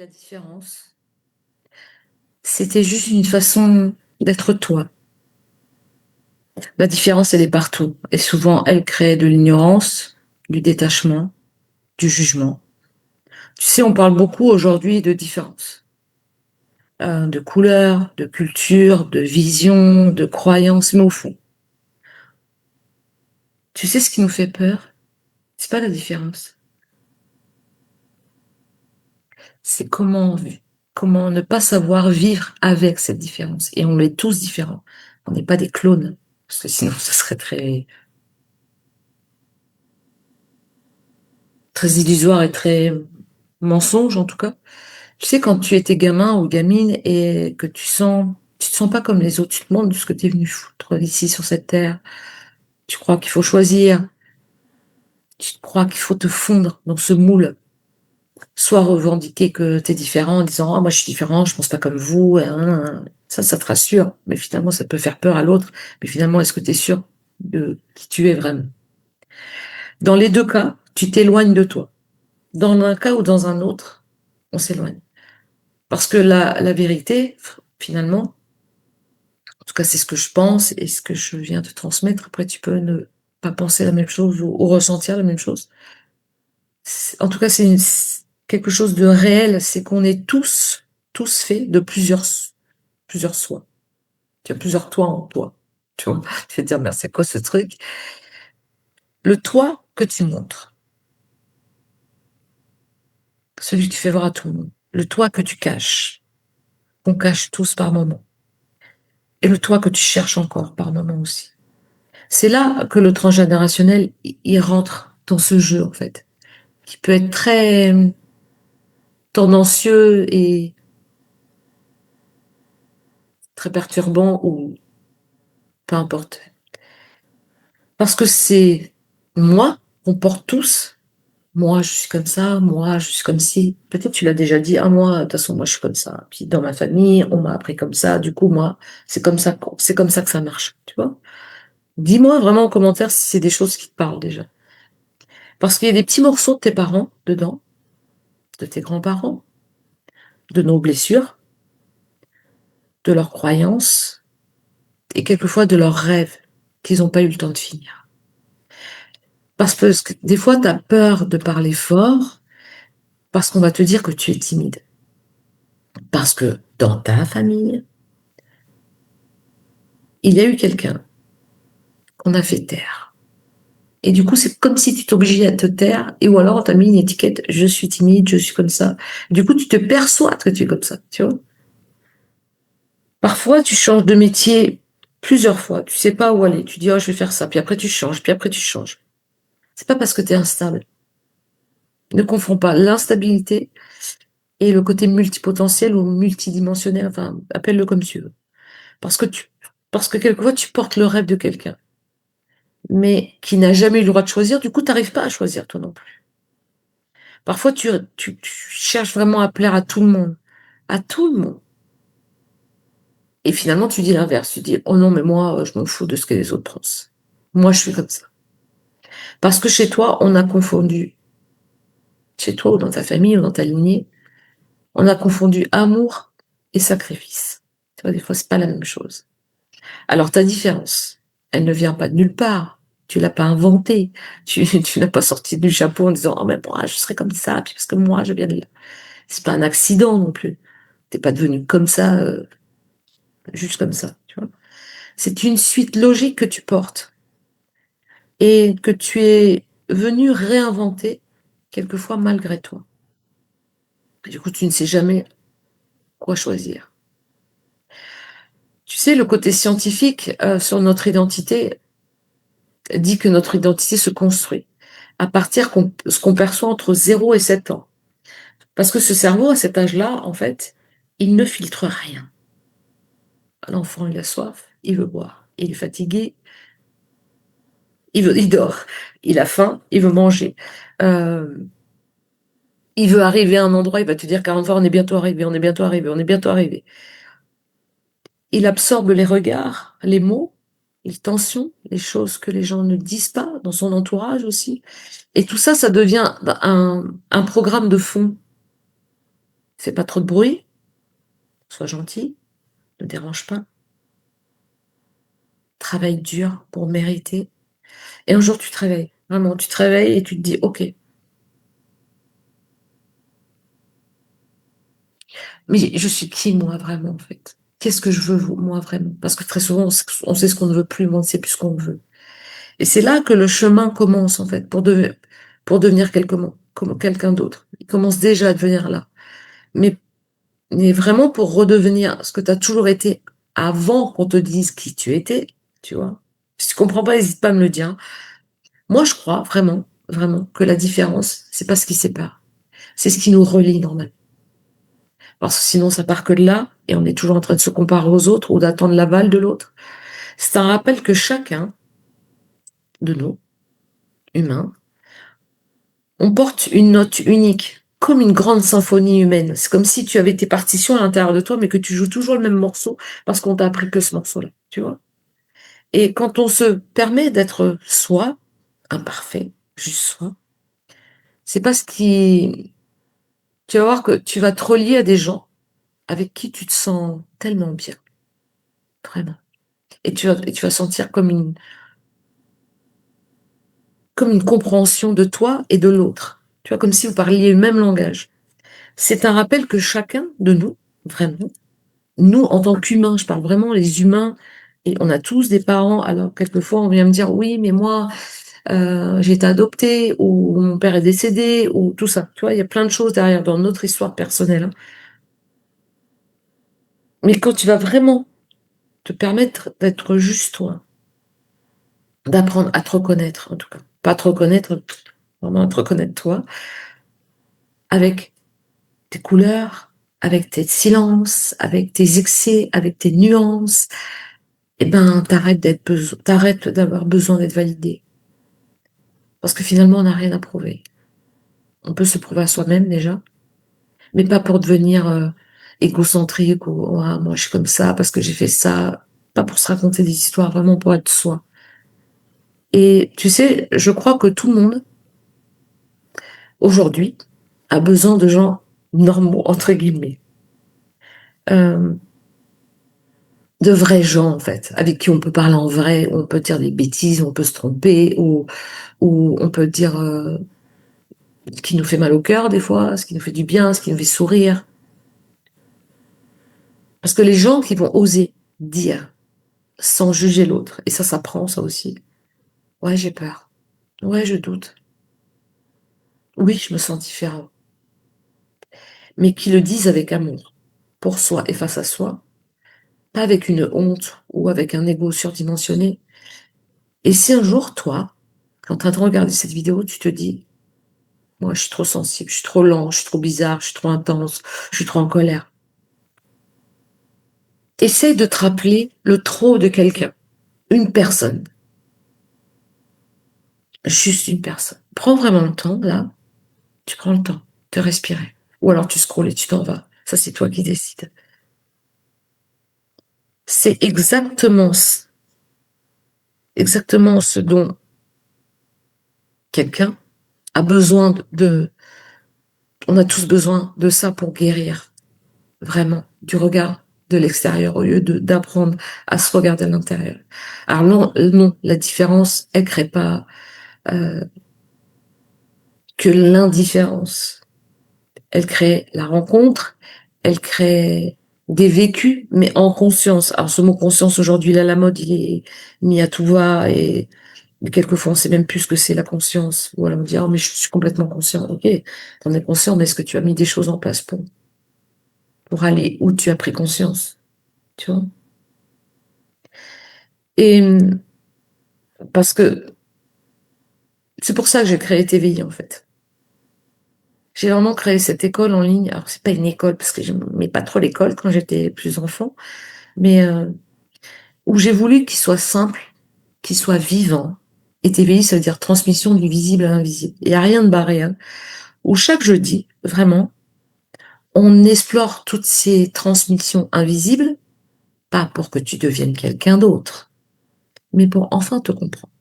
la différence, c'était juste une façon d'être toi. La différence, elle est partout. Et souvent, elle crée de l'ignorance, du détachement, du jugement. Tu sais, on parle beaucoup aujourd'hui de différence. De couleur, de culture, de vision, de croyance, mais au fond, tu sais ce qui nous fait peur? C'est pas la différence. C'est comment ne pas savoir vivre avec cette différence. Et on est tous différents. On n'est pas des clones. Parce que sinon, ça serait très illusoire et très mensonge, en tout cas. Tu sais, quand tu étais gamin ou gamine et que tu te sens pas comme les autres, tu te demandes ce que tu es venu foutre ici sur cette terre. Tu crois qu'il faut choisir. Tu crois qu'il faut te fondre dans ce moule. Soit revendiquer que tu es différent en disant, ah, moi, je suis différent, je pense pas comme vous, hein. Ça te rassure. Mais finalement, ça peut faire peur à l'autre. Mais finalement, est-ce que tu es sûr de qui tu es vraiment? Dans les deux cas, tu t'éloignes de toi. Dans un cas ou dans un autre, on s'éloigne. Parce que la vérité, finalement, en tout cas, c'est ce que je pense et ce que je viens de transmettre. Après, tu peux ne pas penser la même chose ou ressentir la même chose. En tout cas, quelque chose de réel, c'est qu'on est tous faits de plusieurs soi. Tu as plusieurs toi en toi. Tu vois, tu vas te dire, mais c'est quoi ce truc? Le toi que tu montres, celui que tu fais voir à tout le monde, le toi que tu caches, qu'on cache tous par moment, et le toi que tu cherches encore par moment aussi. C'est là que le transgénérationnel, il rentre dans ce jeu, en fait, qui peut être très tendancieux et très perturbant ou peu importe. Parce que c'est moi qu'on porte tous. Moi, je suis comme ça, moi, je suis comme ci. Peut-être tu l'as déjà dit, ah, moi, de toute façon, moi, je suis comme ça. Puis dans ma famille, on m'a appris comme ça. Du coup, moi, c'est comme ça que ça marche, tu vois. Dis-moi vraiment en commentaire si c'est des choses qui te parlent déjà. Parce qu'il y a des petits morceaux de tes parents dedans, de tes grands-parents, de nos blessures, de leurs croyances et quelquefois de leurs rêves qu'ils n'ont pas eu le temps de finir. Parce que des fois, tu as peur de parler fort parce qu'on va te dire que tu es timide. Parce que dans ta famille, il y a eu quelqu'un qu'on a fait taire. Et du coup, c'est comme si tu t'obligeais à te taire, et ou alors on t'a mis une étiquette, je suis timide, je suis comme ça. Du coup, tu te perçois que tu es comme ça, tu vois. Parfois, tu changes de métier plusieurs fois, tu sais pas où aller, tu dis, oh, je vais faire ça, puis après tu changes, puis après tu changes. C'est pas parce que tu es instable. Ne confonds pas l'instabilité et le côté multipotentiel ou multidimensionnel, enfin, appelle-le comme tu veux. Parce que parce que quelquefois, tu portes le rêve de quelqu'un, mais qui n'a jamais eu le droit de choisir, du coup, tu n'arrives pas à choisir toi non plus. Parfois, tu cherches vraiment à plaire à tout le monde. À tout le monde. Et finalement, tu dis l'inverse. Tu dis, oh non, mais moi, je m'en fous de ce que les autres pensent. Moi, je suis comme ça. Parce que chez toi, on a confondu, chez toi ou dans ta famille ou dans ta lignée, on a confondu amour et sacrifice. Tu vois, des fois, c'est pas la même chose. Alors, ta différence, elle ne vient pas de nulle part. Tu l'as pas inventée. Tu n'as pas sorti du chapeau en disant, oh, mais moi, je serais comme ça, puis parce que moi, je viens de là. C'est pas un accident non plus. T'es pas devenu comme ça, juste comme ça, tu vois. C'est une suite logique que tu portes et que tu es venu réinventer, quelquefois malgré toi. Et du coup, tu ne sais jamais quoi choisir. Tu sais, le côté scientifique sur notre identité dit que notre identité se construit à partir de ce qu'on perçoit entre 0 et 7 ans. Parce que ce cerveau, à cet âge-là, en fait, il ne filtre rien. L'enfant, il a soif, il veut boire. Il est fatigué, il dort. Il a faim, il veut manger. Euh, il veut arriver à un endroit, il va te dire 40 fois, on est bientôt arrivé, on est bientôt arrivé, on est bientôt arrivé. Il absorbe les regards, les mots, les tensions, les choses que les gens ne disent pas dans son entourage aussi. Et tout ça, ça devient un programme de fond. fais pas trop de bruit, sois gentil, ne dérange pas, travaille dur pour mériter. Et un jour, tu te réveilles. Vraiment, tu te réveilles et tu te dis: «OK, mais je suis qui moi vraiment, en fait? Qu'est-ce que je veux moi vraiment?» Parce que très souvent, on sait ce qu'on ne veut plus, mais on ne sait plus ce qu'on veut. Et c'est là que le chemin commence, en fait, pour devenir comme quelqu'un d'autre. Il commence déjà à devenir là. Mais, mais vraiment pour redevenir ce que tu as toujours été avant qu'on te dise qui tu étais, tu vois. Si tu comprends pas, n'hésite pas à me le dire. Moi, je crois vraiment, vraiment que la différence, c'est pas ce qui sépare. C'est ce qui nous relie normalement. Parce que sinon, ça part que de là, et on est toujours en train de se comparer aux autres ou d'attendre l'aval de l'autre. C'est un rappel que chacun de nous, humains, on porte une note unique, comme une grande symphonie humaine. C'est comme si tu avais tes partitions à l'intérieur de toi, mais que tu joues toujours le même morceau parce qu'on t'a appris que ce morceau-là, tu vois. Et quand on se permet d'être soi, imparfait, juste soi, c'est parce qui, tu vas voir que tu vas te relier à des gens avec qui tu te sens tellement bien, vraiment. Et tu vas sentir comme une compréhension de toi et de l'autre. Tu vois, comme si vous parliez le même langage. C'est un rappel que chacun de nous, vraiment, nous, en tant qu'humains, je parle vraiment les humains, et on a tous des parents, alors quelquefois on vient me dire, oui, mais moi, j'ai été adoptée, ou mon père est décédé, ou tout ça. Tu vois, il y a plein de choses derrière dans notre histoire personnelle, hein. Mais quand tu vas vraiment te permettre d'être juste toi, d'apprendre à te reconnaître, en tout cas, pas te reconnaître, vraiment à te reconnaître toi, avec tes couleurs, avec tes silences, avec tes excès, avec tes nuances, eh ben, t'arrêtes d'avoir besoin d'être validé. Parce que finalement, on n'a rien à prouver. On peut se prouver à soi-même déjà, mais pas pour devenir égocentrique ou ah, moi je suis comme ça parce que j'ai fait ça. Pas pour se raconter des histoires, vraiment pour être soi. Et tu sais, je crois que tout le monde, aujourd'hui, a besoin de gens normaux, entre guillemets. Euh, de vrais gens, en fait, avec qui on peut parler en vrai, on peut dire des bêtises, on peut se tromper, ou on peut dire ce qui nous fait mal au cœur des fois, ce qui nous fait du bien, ce qui nous fait sourire. Parce que les gens qui vont oser dire sans juger l'autre, et ça s'apprend ça aussi. Ouais, j'ai peur. Ouais, je doute. Oui, je me sens différent. Mais qui le disent avec amour, pour soi et face à soi, pas avec une honte ou avec un ego surdimensionné. Et si un jour, toi, en train de regarder cette vidéo, tu te dis, moi, je suis trop sensible, je suis trop lent, je suis trop bizarre, je suis trop intense, je suis trop en colère. Essaye de te rappeler le trop de quelqu'un, une personne, juste une personne. Prends vraiment le temps, là, tu prends le temps de respirer. Ou alors tu scrolles et tu t'en vas. Ça, c'est toi qui décides. C'est exactement ce dont quelqu'un a besoin on a tous besoin de ça pour guérir, vraiment, du regard de l'extérieur au lieu d'apprendre à se regarder à l'intérieur. Alors non, non, la différence, elle crée pas que l'indifférence. Elle crée la rencontre, elle crée des vécus, mais en conscience. Alors ce mot conscience aujourd'hui, là, la mode, il est mis à tout va et quelquefois on sait même plus ce que c'est la conscience. Ou alors on dit, oh mais je suis complètement conscient. Ok, t'en es conscient, mais est-ce que tu as mis des choses en place pour aller où tu as pris conscience, tu vois? Et parce que c'est pour ça que j'ai créé TVI en fait. J'ai vraiment créé cette école en ligne. Alors c'est pas une école parce que j'aimais pas trop l'école quand j'étais plus enfant, mais où j'ai voulu qu'il soit simple, qu'il soit vivant. Et TVI, ça veut dire transmission du visible à l'invisible. Il n'y a rien de barré, hein. Où chaque jeudi, vraiment, on explore toutes ces transmissions invisibles, pas pour que tu deviennes quelqu'un d'autre, mais pour enfin te comprendre.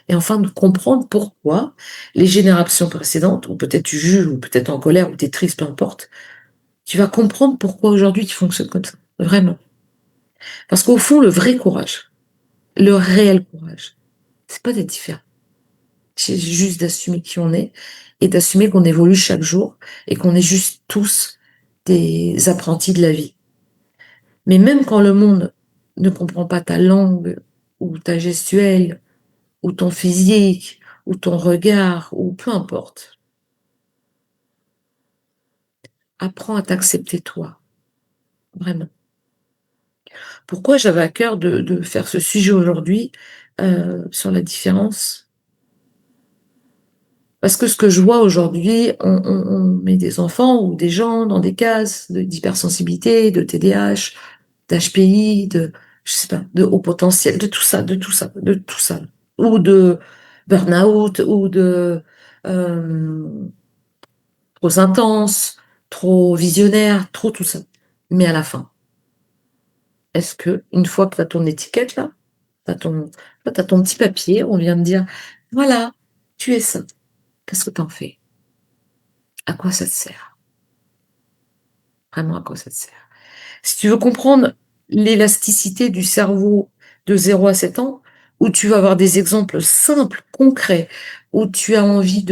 Et enfin de comprendre pourquoi les générations précédentes, ou peut-être tu juges, ou peut-être en colère, ou tu es triste, peu importe, Tu vas comprendre pourquoi aujourd'hui tu fonctionnes comme ça. Vraiment. Parce qu'au fond, le vrai courage, le réel courage, c'est pas d'être différent. C'est juste d'assumer qui on est et d'assumer qu'on évolue chaque jour et qu'on est juste tous des apprentis de la vie. Mais même quand le monde ne comprend pas ta langue ou ta gestuelle ou ton physique ou ton regard ou peu importe, apprends à t'accepter toi, vraiment. Pourquoi j'avais à cœur de faire ce sujet aujourd'hui sur la différence? Parce que ce que je vois aujourd'hui, on met des enfants ou des gens dans des cases d'hypersensibilité, de TDAH, d'HPI, je sais pas, de haut potentiel, de tout ça, de tout ça, de tout ça. Ou de burn-out, ou de euh, trop intense, trop visionnaire, trop tout ça. Mais à la fin, est-ce que, une fois que tu as ton étiquette là, t'as ton petit papier, on vient de dire, voilà, tu es ça. Qu'est-ce que t'en fais? À quoi ça te sert? Vraiment, à quoi ça te sert? Si tu veux comprendre l'élasticité du cerveau de 0 à 7 ans, où tu vas avoir des exemples simples, concrets, où tu as envie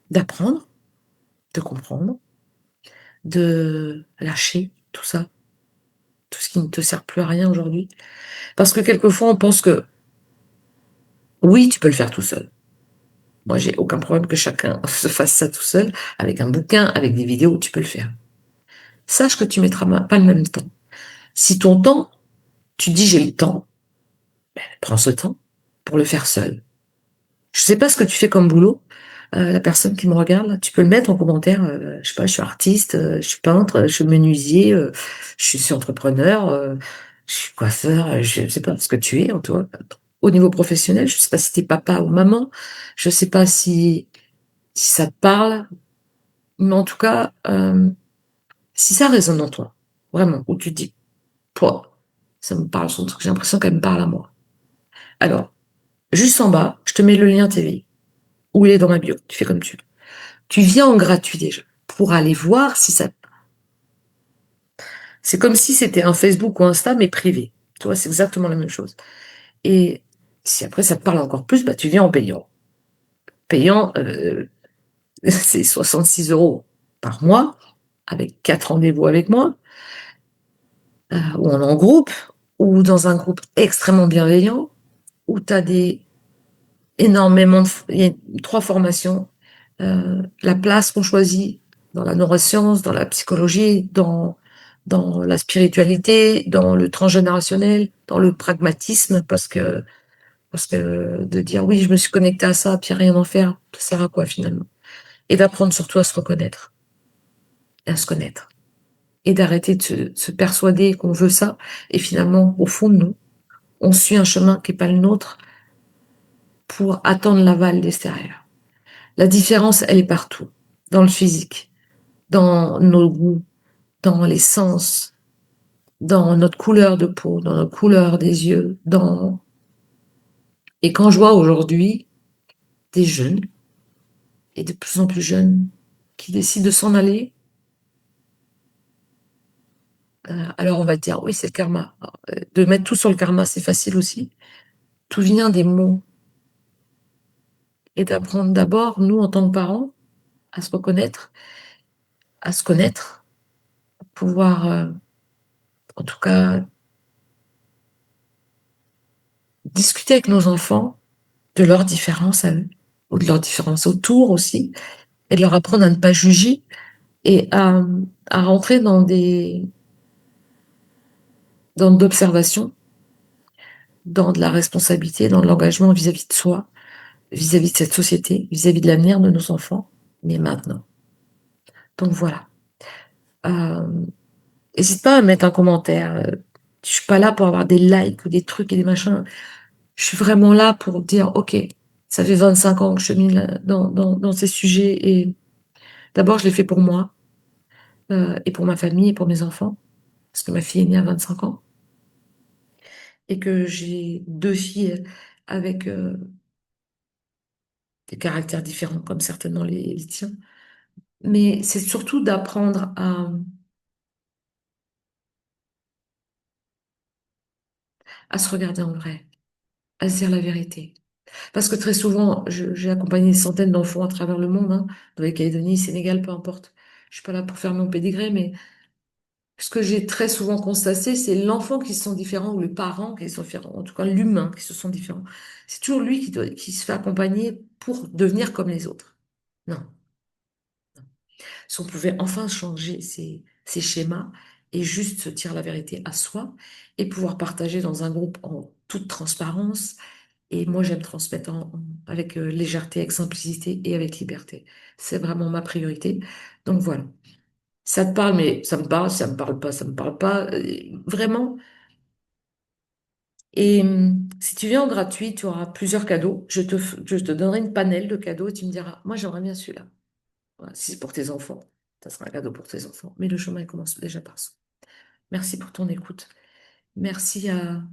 d'apprendre, de comprendre, de lâcher tout ça, tout ce qui ne te sert plus à rien aujourd'hui. Parce que quelquefois, on pense que oui, tu peux le faire tout seul. Moi, j'ai aucun problème que chacun se fasse ça tout seul, avec un bouquin, avec des vidéos, tu peux le faire. Sache que tu mettras pas le même temps. Si ton temps, tu dis j'ai le temps, prends ce temps pour le faire seul. Je sais pas ce que tu fais comme boulot. La personne qui me regarde, là, tu peux le mettre en commentaire. Je sais pas, je suis artiste, je suis peintre, je suis menuisier, je suis entrepreneur, je suis coiffeur, je sais pas ce que tu es, toi. Au niveau professionnel, je sais pas si t'es papa ou maman, je sais pas si ça te parle, mais en tout cas, si ça résonne en toi, vraiment, où tu te dis, toi, ça me parle son truc, j'ai l'impression qu'elle me parle à moi. Alors, juste en bas, je te mets le lien TV, où il est dans ma bio, tu fais comme tu veux. Tu viens en gratuit déjà, pour aller voir si ça... C'est comme si c'était un Facebook ou Insta, mais privé. Tu vois, c'est exactement la même chose. Et si après ça te parle encore plus, bah tu viens en payant. Payant, c'est 66 euros par mois, avec 4 rendez-vous avec moi, où on est en groupe, ou dans un groupe extrêmement bienveillant, où tu as énormément il y a 3 formations. La place qu'on choisit dans la neuroscience, dans la psychologie, dans la spiritualité, dans le transgénérationnel, dans le pragmatisme, parce que de dire oui, je me suis connecté à ça, puis rien en faire, ça sert à quoi finalement? Et d'apprendre surtout à se reconnaître, et à se connaître. Et d'arrêter de se persuader qu'on veut ça, et finalement, au fond de nous, on suit un chemin qui n'est pas le nôtre pour attendre l'aval l'extérieur. La différence, elle est partout, dans le physique, dans nos goûts, dans les sens, dans notre couleur de peau, dans notre couleur des yeux, dans... Et quand je vois aujourd'hui des jeunes, et de plus en plus jeunes, qui décident de s'en aller, alors on va dire, oui, c'est le karma. Alors, de mettre tout sur le karma, c'est facile aussi. Tout vient des mots. Et d'apprendre d'abord, nous, en tant que parents, à se reconnaître, à se connaître, pouvoir, en tout cas, discuter avec nos enfants de leurs différences à eux, ou de leurs différences autour aussi, et de leur apprendre à ne pas juger et à rentrer dans de l'observation, dans de la responsabilité, dans de l'engagement vis-à-vis de soi, vis-à-vis de cette société, vis-à-vis de l'avenir de nos enfants, mais maintenant. Donc voilà. Euh, N'hésite pas à mettre un commentaire. Je suis pas là pour avoir des likes ou des trucs et des machins. Je suis vraiment là pour dire, OK, ça fait 25 ans que je suis mis dans ces sujets et d'abord, je l'ai fait pour moi et pour ma famille et pour mes enfants, parce que ma fille est née à 25 ans et que j'ai 2 filles avec des caractères différents, comme certainement les tiens. Mais c'est surtout d'apprendre à se regarder en vrai, à se dire la vérité. Parce que très souvent, j'ai accompagné des centaines d'enfants à travers le monde, hein, Nouvelle-Calédonie, Sénégal, peu importe. Je suis pas là pour faire mon pédigré, mais ce que j'ai très souvent constaté, c'est l'enfant qui se sent différent ou le parent qui se sent différent, en tout cas l'humain qui se sent différent. C'est toujours lui qui se fait accompagner pour devenir comme les autres. Non. Si on pouvait enfin changer ces schémas et juste se dire la vérité à soi et pouvoir partager dans un groupe en toute transparence. Et moi, j'aime transmettre avec légèreté, avec simplicité et avec liberté. C'est vraiment ma priorité. Donc voilà. Ça te parle, mais ça me parle, ça me parle pas, ça me parle pas. Vraiment. Et si tu viens en gratuit, tu auras plusieurs cadeaux. Je te donnerai une panel de cadeaux et tu me diras, moi, j'aimerais bien celui-là. Voilà, si c'est pour tes enfants, ça sera un cadeau pour tes enfants. Mais le chemin, il commence déjà par ça. Merci pour ton écoute. Merci à,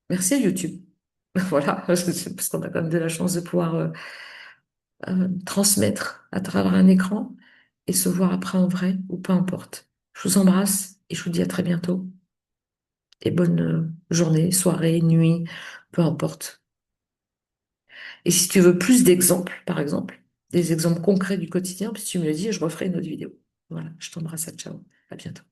merci à YouTube. Voilà, parce qu'on a quand même de la chance de pouvoir transmettre à travers un écran et se voir après en vrai ou peu importe. Je vous embrasse et je vous dis à très bientôt. Et bonne journée, soirée, nuit, peu importe. Et si tu veux plus d'exemples, par exemple, des exemples concrets du quotidien, puis tu me le dis et je referai une autre vidéo. Voilà, je t'embrasse, à ciao, à bientôt.